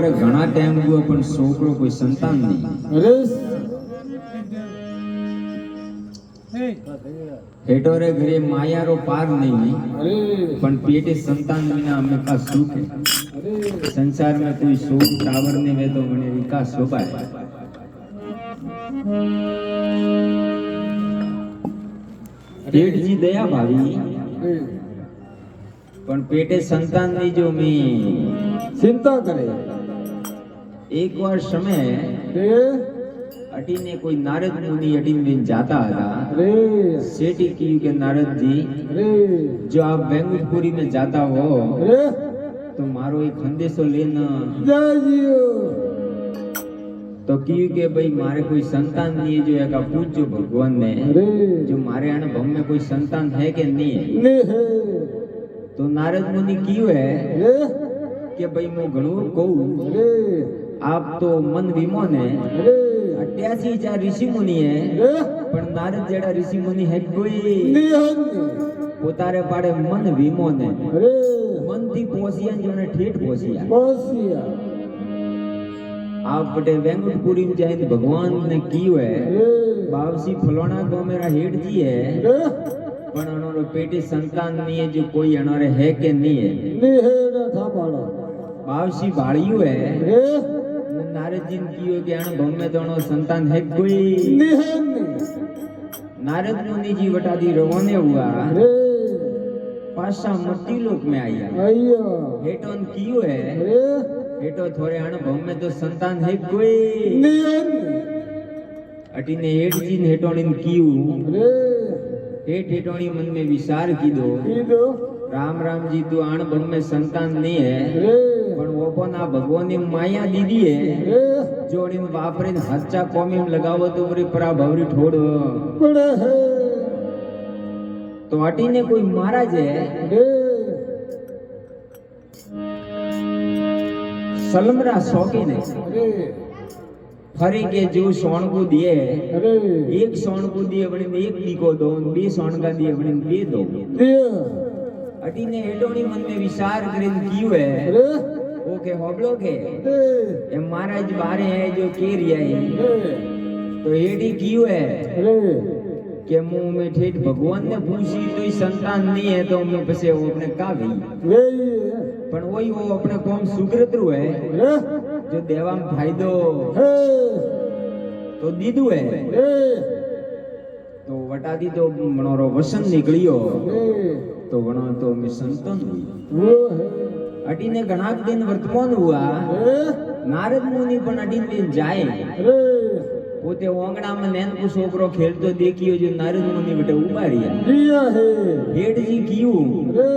રે ઘણા ટાઈમ ગયો પણ છોકરો કોઈ સંતાન નહીં. અરે હેઠો રે ઘરે માયારો પાર નહીં અરે પણ પેટે સંતાન વિના અમે કા સુખ है. અરે संसार में कोई सुख टावर ने वे तो મને વિકાસ શોભાય. પેટજી દયા ભાવી પણ પેટે સંતાન ની જો મી ચિંતા કરે એક વાર સમય તે અટીને કોઈ નારદ મુનિ અટીને બેન જાता હતા. અરે सेठी કહ્યું કે नारद जी અરે जो आप बेंगलुरुपुरी में जाता हो અરે तो मारो एक संदेशो लेना. જય જીઓ तो કહ્યું કે ભાઈ મારે કોઈ સંતાન નહીં જો એક પૂછજો ભગવાન ને અરે जो मारे आने भव में कोई संतान है कि नहीं है. ને હે तो नारद मुनि क्यों है અરે कि भाई मैं घणું કહું અરે आप तो मन विमोन है. અરે 88 ऋषि मुनि है અરે પણ નારદ જેડા ऋषि मुनि है कोई નિહન પોતારે પાડે મન વિમોન है. અરે मन थी पोसिया जोने ठेठ पोसिया. બસિયા आप बटे वेंकटपुरी में जाए भगवान ने क्यों है અરે बावसी फलोना को मेरा हेड जी है અરે पण अनोरो पेटे संतान नहीं है जो कोई अनोरे है कि नहीं है. ને હે ના થાપાડો बावसी भाड़ियो है અરે नारद जी ने कियो कि अण भव में तो अनो संतान है कोई. નિહન नारद मुनि जी वटादी रवाने हुआ અરે पासा मट्टी लोक में आया. અయ్యో हेटोन कियो है અરે हेटो थोड़े अण भव में तो संतान है कोई. નિહન अटीने हेट जी ने हेटोनी कियो અરે हेट हेटोनी मन में विचार कीधो કીધો राम राम जी तू अण भव में संतान नहीं है અરે पण ओपन आ भगवान ने माया दीदी है અરે जो इन वापरे हच्चा कोमी में लगावो तो बरी परा भवरी ठोड़. પડે હે तो अटीने कोई महाराज है અરે सलमरा शौकीन है અરે फरी के जो सोनकू दिए અરે एक सोनकू दिए बने एक दीको दो बे सोनका दिए बने बे दो. દે अटीने हेडोनी मन में विचार करीन कियो है અરે ओके होबलो के દે ये महाराज बारे है जो के रिया है દે तो हेडी कियो है અરે કે હું મેં ઠેઠ ભગવાનને પૂછી તોય સંતાન નહીં હે તો હું પછી આપણે કા ગઈ વેઈ પણ ઓય ઓ આપણે કોમ સુગ્રતરુ હે અરે જો દેવામ ફાયદો હે તો દીધું હે અરે તો વટાદી તો મણોરો વસન નીકળ્યો અરે તો વણો તો મે સંતાન हुई. वो है અટીને ઘણા દિન વર્તમાન હુआ अरे નારદ મુનિ પણ અટીને જાય अरे પોતે ઓંગણામાં નેનકો છોકરો ખેલતો દેખ્યો જો નારદ મુનિ બટે ઉભા રહ્યા. दिया है હેડજી કીયું अरे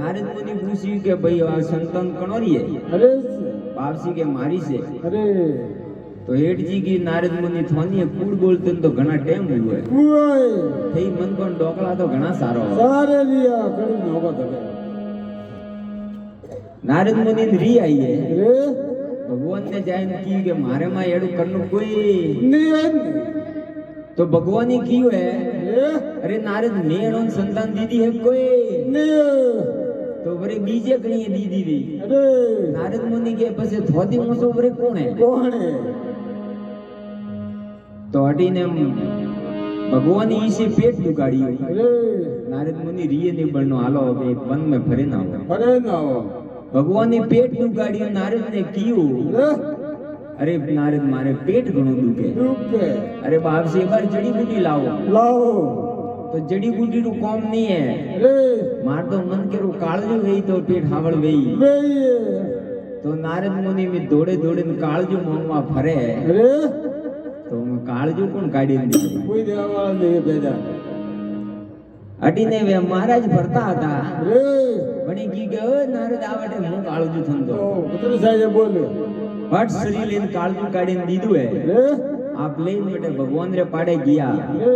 નારદ મુનિ પૂછ્યું કે ભાઈ આ સંતાન કણો રીએ अरे बापसी के मारी से अरे तो हेठ जी की नारद मुनि थोनी कूड़ बोलते तो घना टाइम हुआ है वो है थई मन को डोकला तो घना सारो है. सारे लिया कड़ी नौबत है नारद मुनि ने री आई है अरे भगवान ने जाइन की के मारे मा एडू करनु कोई नियन तो भगवान ही की है अरे अरे नारद ने एनो संतान दीदी है कोई निय तो बरे बीजे कणी दीदी वी अरे नारद मुनि के पसे थोदी मोसो बरे कौन है कौन है तो हटी ने भगवान ही से पेट दुकाड़ी अरे नारद मुनि रिये ने बनो हालो अब एक वन में फरे ना हो. अरे ना हो भगवान ने पेट दुकाड़ी नारद ने कियो अरे अरे नारद मारे पेट घणो दुखे दुख के अरे बाप से एक बार जड़ी बूटी लाओ लाओ तो जड़ी बूटी रू कौम नहीं है अरे मार तो मन के रू काळजू वेई तो पेट हावड़ वेई वेई तो नारद मुनि में दौड़े दौड़े काळजू मोंगवा फरे अरे तो काळजू कोण काढी दी कोई देवा वाला नहीं भेजा अटीने वे महाराज भरता था अरे बनी की के ओ नारद आवटे मु काळजू थंदो तो पुत्र साहब बोले हट शरीर लेन काळजू काढी दीदू है अरे आप लेन बेटे भगवान रे पाड़े गया अरे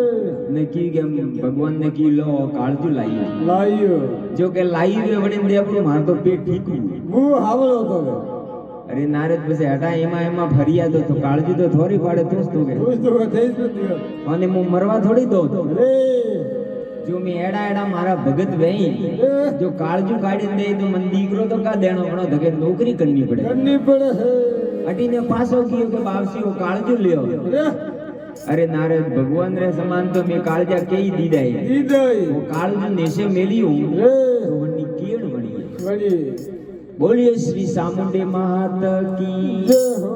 ने की के भगवान ने की लो काळजू लाई लाइयो जो के लाई वे वणे दे आपरो मार तो पेट ठीक वो हावलो तो अरे नारद पसे हटा एमा एमा फरिया तो काळजू तो थोड़ी पाड़े तोस तो के उस तो थे तो दियो અને હું મરવા થોડી દઉં अरे જો મેં એડા મારા ભગત વહી જો કાળજુ કાઢીને દે તો મને દીકરો તો કા દેણો પણ ધકે નોકરી કરવી પડે કરવી પડે હે અટીને પાછો કીયો કે બાવસીઓ કાળજુ લ્યો અરે અરે નારદ ભગવાન રે સમાન તો મેં કાળજા કેઈ દીધાય દીદાઈ वो काळजू नेशे मेलिયું રે तो वनी केड़ बनी વળી बोलिए श्री चामुंडे मात की જય હો